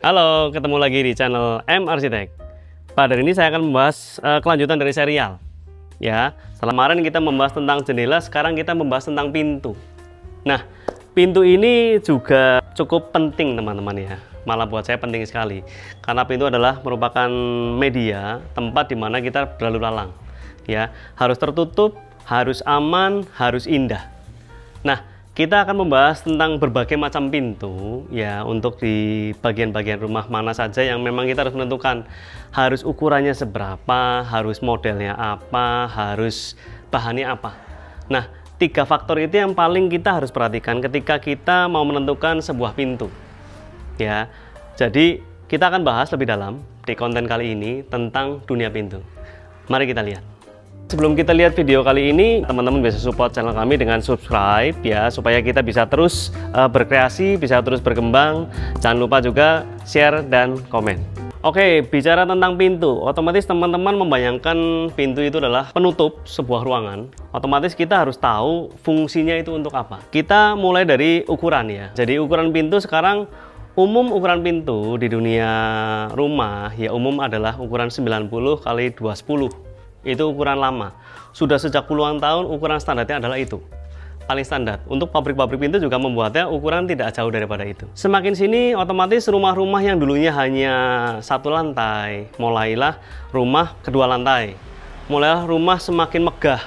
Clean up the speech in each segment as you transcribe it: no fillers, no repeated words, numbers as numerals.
Halo, ketemu lagi di channel M Arsitek. Pada hari ini saya akan membahas kelanjutan dari serial. Ya, setelah kemarin kita membahas tentang jendela, sekarang kita membahas tentang pintu. Nah, pintu ini juga cukup penting teman-teman ya. Malah buat saya penting sekali. Karena pintu adalah merupakan media, tempat di mana kita berlalu lalang. Ya, harus tertutup, harus aman, harus indah. Nah, kita akan membahas tentang berbagai macam pintu ya, untuk di bagian-bagian rumah mana saja yang memang kita harus menentukan harus ukurannya seberapa, harus modelnya apa, harus bahannya apa. Nah, 3 faktor itu yang paling kita harus perhatikan ketika kita mau menentukan sebuah pintu ya. Jadi kita akan bahas lebih dalam di konten kali ini tentang dunia pintu. Mari kita lihat. Sebelum kita lihat video kali ini, teman-teman bisa support channel kami dengan subscribe ya, supaya kita bisa terus berkreasi, bisa terus berkembang. Jangan lupa juga share dan komen. Oke, bicara tentang pintu, otomatis teman-teman membayangkan pintu itu adalah penutup sebuah ruangan. Otomatis kita harus tahu fungsinya itu untuk apa. Kita mulai dari ukuran ya. Jadi ukuran pintu sekarang, umum ukuran pintu di dunia rumah ya umum adalah ukuran 90 x 210. Itu ukuran lama. Sudah sejak puluhan tahun ukuran standarnya adalah itu. Paling standar. Untuk pabrik-pabrik pintu juga membuatnya ukuran tidak jauh daripada itu. Semakin sini otomatis rumah-rumah yang dulunya hanya 1 lantai, mulailah rumah 2 lantai. Mulailah rumah semakin megah.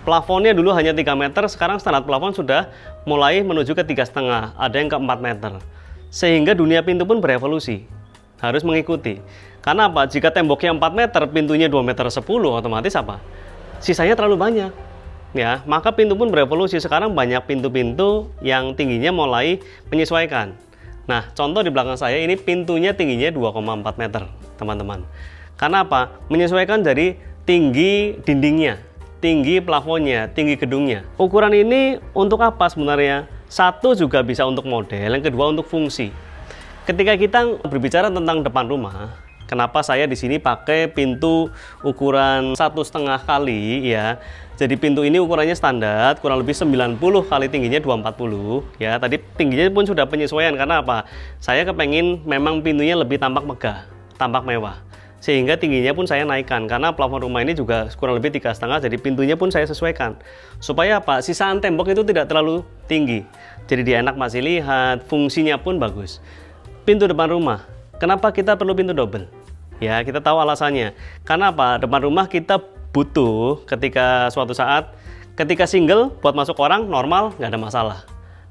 Plafonnya dulu hanya 3 meter, sekarang standar plafon sudah mulai menuju ke 3,5, ada yang ke 4 meter. Sehingga dunia pintu pun berevolusi. Harus mengikuti. Karena apa? Jika temboknya 4 meter, pintunya 2 meter 10, otomatis apa? Sisanya terlalu banyak. Ya, maka pintu pun berevolusi. Sekarang banyak pintu-pintu yang tingginya mulai menyesuaikan. Nah, contoh di belakang saya ini pintunya tingginya 2,4 meter, teman-teman. Karena apa? Menyesuaikan dari tinggi dindingnya, tinggi plafonnya, tinggi gedungnya. Ukuran ini untuk apa sebenarnya? Satu juga bisa untuk model, yang kedua untuk fungsi. Ketika kita berbicara tentang depan rumah, kenapa saya di sini pakai pintu ukuran 1,5 kali ya. Jadi pintu ini ukurannya standar, kurang lebih 90 kali tingginya 240 ya. Tadi tingginya pun sudah penyesuaian karena apa? Saya kepengen memang pintunya lebih tampak megah, tampak mewah. Sehingga tingginya pun saya naikkan karena plafon rumah ini juga kurang lebih 3,5, jadi pintunya pun saya sesuaikan. Supaya apa? Sisaan tembok itu tidak terlalu tinggi. Jadi dia enak masih lihat, fungsinya pun bagus. Pintu depan rumah, kenapa kita perlu pintu double? Ya, kita tahu alasannya. Karena apa? Depan rumah kita butuh ketika suatu saat, ketika single buat masuk orang normal nggak ada masalah.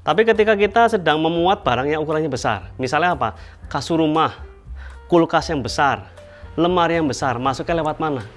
Tapi ketika kita sedang memuat barang yang ukurannya besar, misalnya apa? Kasur rumah, kulkas yang besar, lemari yang besar, masuknya lewat mana?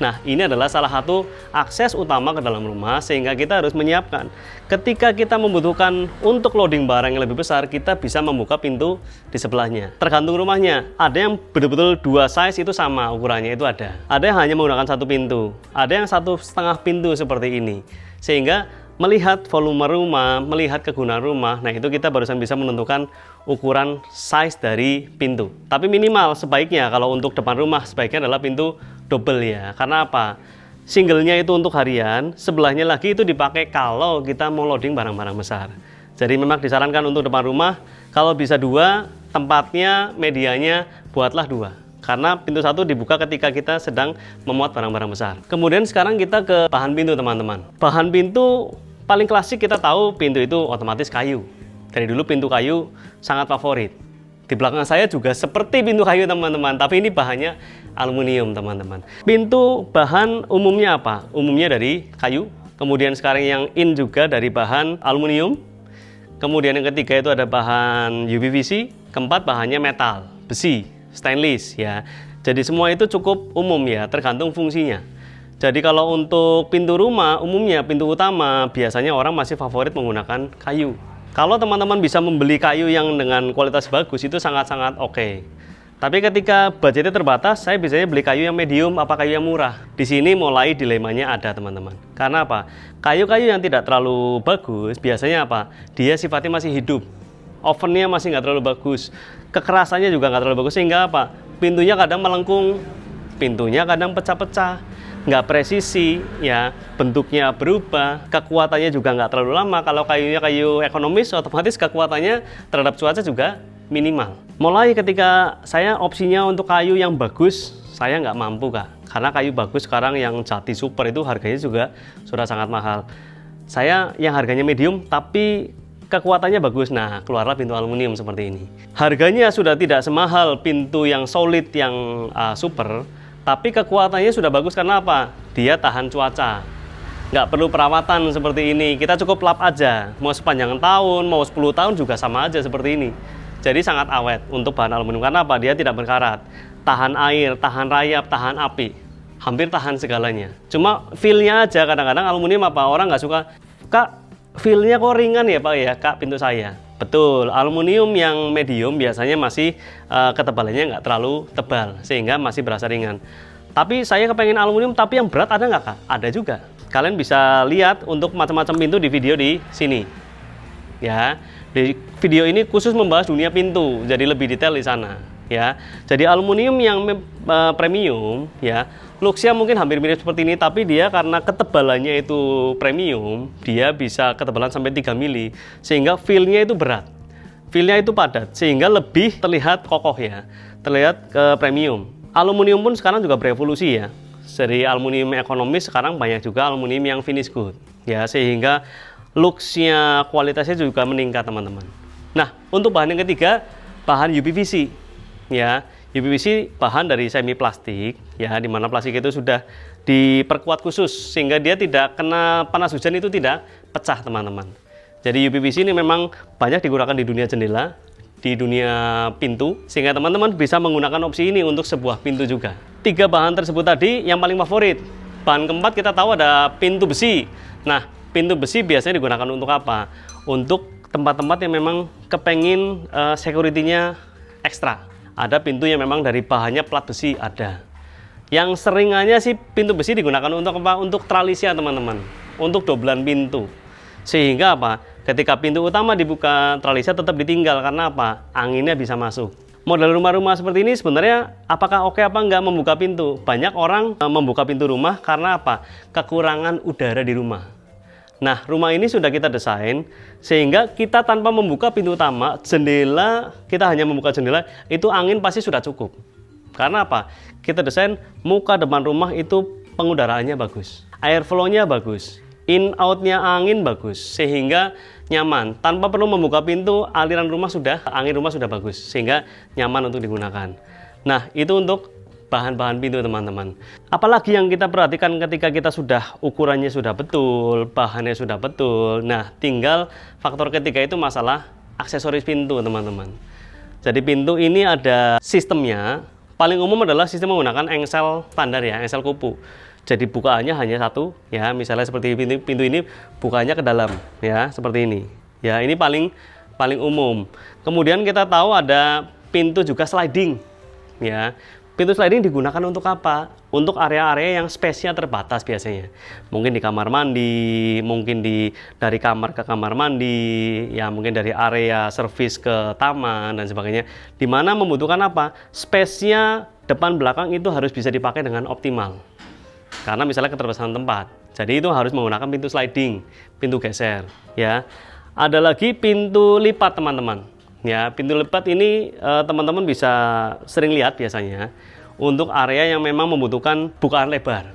Nah, ini adalah salah satu akses utama ke dalam rumah, sehingga kita harus menyiapkan. Ketika kita membutuhkan untuk loading barang yang lebih besar, kita bisa membuka pintu di sebelahnya. Tergantung rumahnya, ada yang betul-betul 2 size itu sama ukurannya, itu ada. Ada yang hanya menggunakan 1 pintu, ada yang 1,5 pintu seperti ini. Sehingga melihat volume rumah, melihat kegunaan rumah, nah itu kita barusan bisa menentukan ukuran size dari pintu. Tapi minimal sebaiknya kalau untuk depan rumah sebaiknya adalah pintu double ya. Karena apa? Singlenya itu untuk harian, sebelahnya lagi itu dipakai kalau kita mau loading barang-barang besar. Jadi memang disarankan untuk depan rumah kalau bisa 2, tempatnya, medianya buatlah 2. Karena pintu 1 dibuka ketika kita sedang memuat barang-barang besar. Kemudian sekarang kita ke bahan pintu teman-teman. Bahan pintu paling klasik kita tahu pintu itu otomatis kayu. Dari dulu pintu kayu sangat favorit. Di belakang saya juga seperti pintu kayu teman-teman, tapi ini bahannya aluminium teman-teman. Pintu bahan umumnya apa? Umumnya dari kayu. Kemudian sekarang yang in juga dari bahan aluminium. Kemudian yang ketiga itu ada bahan UPVC. Keempat bahannya metal, besi, stainless ya. Jadi semua itu cukup umum ya, tergantung fungsinya. Jadi kalau untuk pintu rumah, umumnya pintu utama biasanya orang masih favorit menggunakan kayu. Kalau teman-teman bisa membeli kayu yang dengan kualitas bagus itu sangat-sangat oke. Tapi ketika budgetnya terbatas, saya biasanya beli kayu yang medium apa kayu yang murah. Di sini mulai dilemanya ada teman-teman. Karena apa? Kayu-kayu yang tidak terlalu bagus biasanya apa? Dia sifatnya masih hidup. Ovennya masih nggak terlalu bagus. Kekerasannya juga nggak terlalu bagus sehingga apa? Pintunya kadang melengkung, pintunya kadang pecah-pecah. Nggak presisi ya, bentuknya berubah, kekuatannya juga nggak terlalu lama. Kalau kayunya kayu ekonomis, otomatis kekuatannya terhadap cuaca juga minimal. Mulai ketika saya opsinya untuk kayu yang bagus, saya nggak mampu Kak, karena kayu bagus sekarang yang jati super itu harganya juga sudah sangat mahal. Saya yang harganya medium tapi kekuatannya bagus, nah keluarlah pintu aluminium seperti ini. Harganya sudah tidak semahal pintu yang solid yang super, tapi kekuatannya sudah bagus karena apa? Dia tahan cuaca, nggak perlu perawatan seperti ini, kita cukup lap aja, mau sepanjang tahun, mau 10 tahun juga sama aja seperti ini. Jadi sangat awet untuk bahan aluminium, karena apa? Dia tidak berkarat, tahan air, tahan rayap, tahan api, hampir tahan segalanya. Cuma feel-nya aja kadang-kadang aluminium apa, orang nggak suka, Kak feel-nya kok ringan ya Pak ya Kak pintu saya. Betul, aluminium yang medium biasanya masih ketebalannya nggak terlalu tebal, sehingga masih berasa ringan. Tapi saya kepengen aluminium tapi yang berat ada nggak Kak? Ada juga. Kalian bisa lihat untuk macam-macam pintu di video di sini. Ya, di video ini khusus membahas dunia pintu, jadi lebih detail di sana. Ya, jadi aluminium yang premium, ya, looks-nya mungkin hampir mirip seperti ini, tapi dia karena ketebalannya itu premium, dia bisa ketebalan sampai 3 mili, sehingga feel-nya itu berat, feel-nya itu padat, sehingga lebih terlihat kokoh ya, terlihat premium. Aluminium pun sekarang juga berevolusi ya. Dari aluminium ekonomis sekarang banyak juga aluminium yang finish good ya, sehingga looks-nya, kualitasnya juga meningkat teman-teman. Nah, untuk bahan yang ketiga, bahan UPVC ya. UPVC bahan dari semi plastik ya, dimana plastik itu sudah diperkuat khusus sehingga dia tidak kena panas hujan, itu tidak pecah teman-teman. Jadi UPVC ini memang banyak digunakan di dunia jendela, di dunia pintu, sehingga teman-teman bisa menggunakan opsi ini untuk sebuah pintu juga. 3 bahan tersebut tadi yang paling favorit. Bahan keempat kita tahu ada pintu besi. Nah, pintu besi biasanya digunakan untuk apa? Untuk tempat-tempat yang memang kepengin security-nya ekstra. Ada pintu yang memang dari bahannya plat besi, ada. Yang seringannya sih pintu besi digunakan untuk apa? Untuk tralisnya teman-teman, untuk dobelan pintu. Sehingga apa? Ketika pintu utama dibuka, tralisnya tetap ditinggal, karena apa? Anginnya bisa masuk. Model rumah-rumah seperti ini sebenarnya apakah oke apa enggak membuka pintu? Banyak orang membuka pintu rumah karena apa? Kekurangan udara di rumah. Nah, rumah ini sudah kita desain sehingga kita tanpa membuka pintu utama, jendela, kita hanya membuka jendela, itu angin pasti sudah cukup. Karena apa? Kita desain muka depan rumah itu pengudaraannya bagus, air flow-nya bagus, in out-nya angin bagus, sehingga nyaman. Tanpa perlu membuka pintu, aliran rumah sudah, angin rumah sudah bagus, sehingga nyaman untuk digunakan. Nah, itu untuk bahan-bahan pintu teman-teman. Apalagi yang kita perhatikan ketika kita sudah ukurannya sudah betul, bahannya sudah betul. Nah, tinggal faktor ketiga itu masalah aksesoris pintu teman-teman. Jadi pintu ini ada sistemnya. Paling umum adalah sistem menggunakan engsel standar ya, engsel kupu. Jadi bukaannya hanya satu ya, misalnya seperti pintu ini bukanya ke dalam ya, seperti ini. Ya, ini paling umum. Kemudian kita tahu ada pintu juga sliding ya. Pintu sliding digunakan untuk apa? Untuk area-area yang space-nya terbatas biasanya. Mungkin di kamar mandi, mungkin dari kamar ke kamar mandi, ya mungkin dari area servis ke taman dan sebagainya. Di mana membutuhkan apa? Space-nya depan belakang itu harus bisa dipakai dengan optimal. Karena misalnya keterbatasan tempat. Jadi itu harus menggunakan pintu sliding, pintu geser, ya. Ada lagi pintu lipat, teman-teman. Ya, pintu lipat ini teman-teman bisa sering lihat biasanya untuk area yang memang membutuhkan bukaan lebar.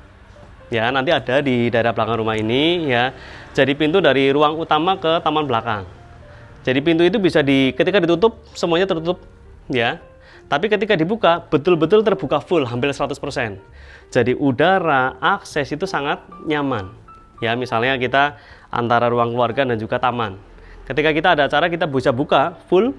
Ya, nanti ada di daerah belakang rumah ini ya. Jadi pintu dari ruang utama ke taman belakang. Jadi pintu itu bisa ketika ditutup semuanya tertutup ya. Tapi ketika dibuka betul-betul terbuka full hampir 100%. Jadi udara, akses itu sangat nyaman. Ya, misalnya kita antara ruang keluarga dan juga taman. Ketika kita ada acara, kita bisa buka full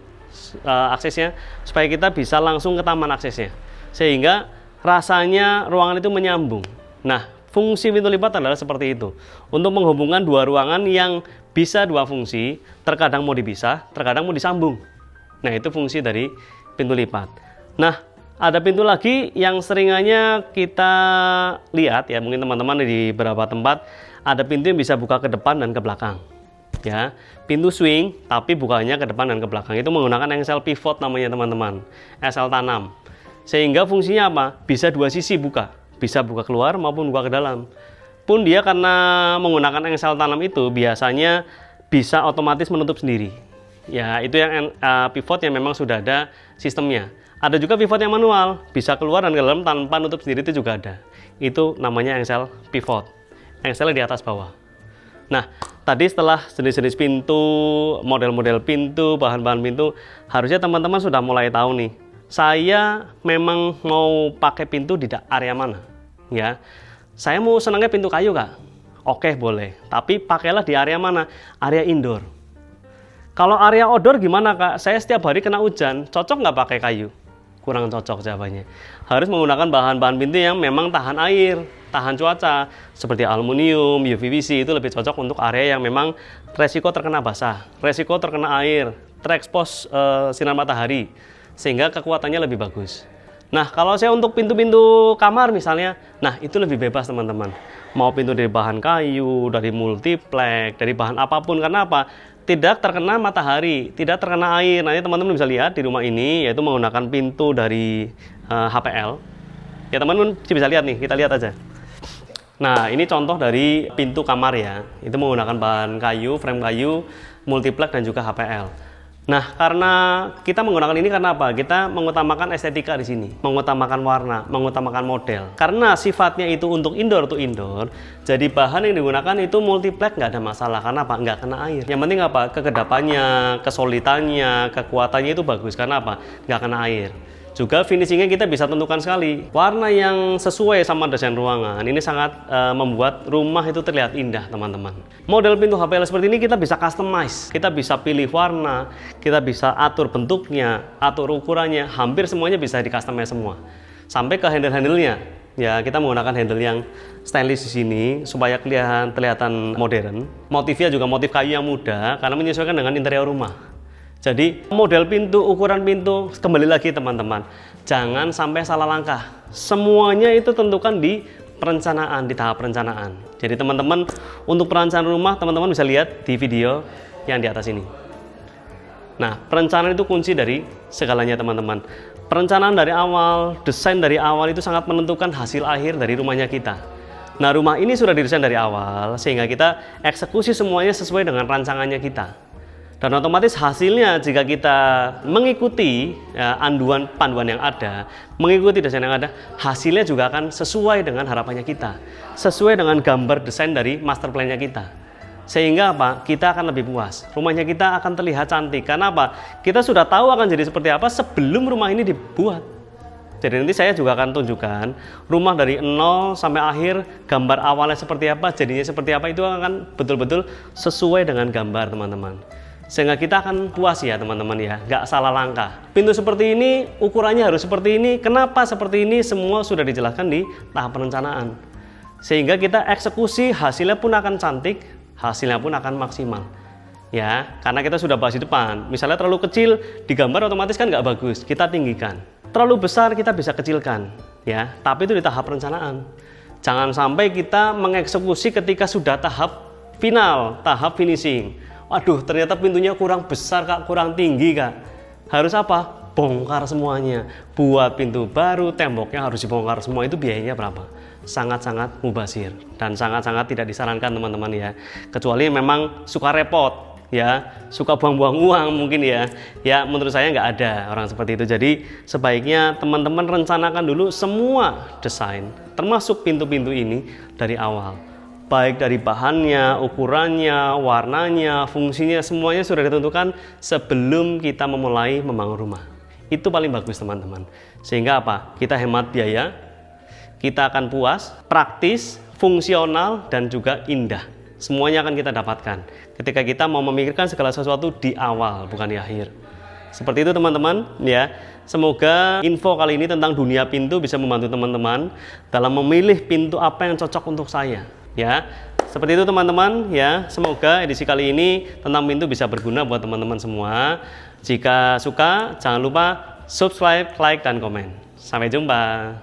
aksesnya supaya kita bisa langsung ke taman aksesnya, sehingga rasanya ruangan itu menyambung. Nah, fungsi pintu lipat adalah seperti itu, untuk menghubungkan dua ruangan yang bisa dua fungsi, terkadang mau dipisah, terkadang mau disambung. Nah, itu fungsi dari pintu lipat. Nah, ada pintu lagi yang seringannya kita lihat ya, mungkin teman-teman di beberapa tempat ada pintu yang bisa buka ke depan dan ke belakang. Ya, pintu swing tapi bukanya ke depan dan ke belakang, itu menggunakan engsel pivot namanya teman-teman, engsel tanam, sehingga fungsinya apa? Bisa dua sisi buka, bisa buka keluar maupun buka ke dalam. Pun dia karena menggunakan engsel tanam itu biasanya bisa otomatis menutup sendiri Ya, itu yang pivot yang memang sudah ada sistemnya. Ada juga pivot yang manual, bisa keluar dan ke dalam tanpa nutup sendiri, itu juga ada. Itu namanya engsel pivot. Engselnya di atas bawah. Nah, tadi setelah jenis-jenis pintu, model-model pintu, bahan-bahan pintu, harusnya teman-teman sudah mulai tahu nih. Saya memang mau pakai pintu di area mana? Ya, saya mau senangnya pintu kayu, Kak. Oke, boleh. Tapi pakailah di area mana? Area indoor. Kalau area outdoor gimana, Kak? Saya setiap hari kena hujan, cocok nggak pakai kayu? Kurang cocok jawabannya. Harus menggunakan bahan-bahan pintu yang memang tahan air, tahan cuaca, seperti aluminium, UVC. Itu lebih cocok untuk area yang memang resiko terkena basah, resiko terkena air, terekspos sinar matahari, sehingga kekuatannya lebih bagus. Nah, kalau saya untuk pintu-pintu kamar misalnya, nah itu lebih bebas teman-teman. Mau pintu dari bahan kayu, dari multiplex, dari bahan apapun. Karena apa? Tidak terkena matahari, tidak terkena air. Nanti teman-teman bisa lihat di rumah ini, yaitu menggunakan pintu dari HPL. Ya teman-teman bisa lihat nih, kita lihat aja. Nah, ini contoh dari pintu kamar ya. Itu menggunakan bahan kayu, frame kayu, multiplex dan juga HPL. Nah, karena kita menggunakan ini karena apa? Kita mengutamakan estetika di sini, mengutamakan warna, mengutamakan model. Karena sifatnya itu untuk indoor to indoor, jadi bahan yang digunakan itu multiplex, nggak ada masalah. Karena apa? Nggak kena air. Yang penting apa? Kekedapannya, kesolidannya, kekuatannya itu bagus. Karena apa? Nggak kena air. Juga finishingnya kita bisa tentukan sekali. Warna yang sesuai sama desain ruangan ini sangat membuat rumah itu terlihat indah teman-teman. Model pintu HPL seperti ini kita bisa customize. Kita bisa pilih warna, kita bisa atur bentuknya, atur ukurannya. Hampir semuanya bisa di customize semua. Sampai ke handle-handlenya. Ya, kita menggunakan handle yang stylish di sini supaya kelihatan modern. Motifnya juga motif kayu yang muda karena menyesuaikan dengan interior rumah. Jadi model pintu, ukuran pintu, kembali lagi teman-teman, jangan sampai salah langkah. Semuanya itu tentukan di perencanaan, di tahap perencanaan. Jadi teman-teman untuk perencanaan rumah, teman-teman bisa lihat di video yang di atas ini. Nah, perencanaan itu kunci dari segalanya teman-teman. Perencanaan dari awal, desain dari awal itu sangat menentukan hasil akhir dari rumahnya kita. Nah, rumah ini sudah didesain dari awal, sehingga kita eksekusi semuanya sesuai dengan rancangannya kita. Dan otomatis hasilnya jika kita mengikuti panduan yang ada, mengikuti desain yang ada, hasilnya juga akan sesuai dengan harapannya kita, sesuai dengan gambar desain dari master plan-nya kita. Sehingga apa? Kita akan lebih puas. Rumahnya kita akan terlihat cantik. Karena apa? Kita sudah tahu akan jadi seperti apa sebelum rumah ini dibuat. Jadi nanti saya juga akan tunjukkan rumah dari nol sampai akhir, gambar awalnya seperti apa, jadinya seperti apa, itu akan betul-betul sesuai dengan gambar teman-teman. Sehingga kita akan puas ya teman-teman ya, nggak salah langkah. Pintu seperti ini, ukurannya harus seperti ini, kenapa seperti ini, semua sudah dijelaskan di tahap perencanaan. Sehingga kita eksekusi, hasilnya pun akan cantik, hasilnya pun akan maksimal. Ya, karena kita sudah bahas di depan. Misalnya terlalu kecil, digambar otomatis kan nggak bagus, kita tinggikan. Terlalu besar, kita bisa kecilkan. Ya, tapi itu di tahap perencanaan. Jangan sampai kita mengeksekusi ketika sudah tahap final, tahap finishing. Waduh, ternyata pintunya kurang besar Kak, kurang tinggi Kak. Harus apa? Bongkar semuanya. Buat pintu baru, temboknya harus dibongkar semua, itu biayanya berapa? Sangat-sangat mubazir dan sangat-sangat tidak disarankan teman-teman ya. Kecuali memang suka repot ya, suka buang-buang uang mungkin ya. Ya menurut saya nggak ada orang seperti itu. Jadi sebaiknya teman-teman rencanakan dulu semua desain, termasuk pintu-pintu ini dari awal. Baik dari bahannya, ukurannya, warnanya, fungsinya, semuanya sudah ditentukan sebelum kita memulai membangun rumah. Itu paling bagus teman-teman. Sehingga apa? Kita hemat biaya, kita akan puas, praktis, fungsional, dan juga indah. Semuanya akan kita dapatkan ketika kita mau memikirkan segala sesuatu di awal, bukan di akhir. Seperti itu teman-teman ya. Semoga info kali ini tentang dunia pintu bisa membantu teman-teman dalam memilih pintu apa yang cocok untuk saya. Ya, seperti itu teman-teman ya. Semoga edisi kali ini tentang pintu bisa berguna buat teman-teman semua. Jika suka, jangan lupa subscribe, like, dan komen. Sampai jumpa.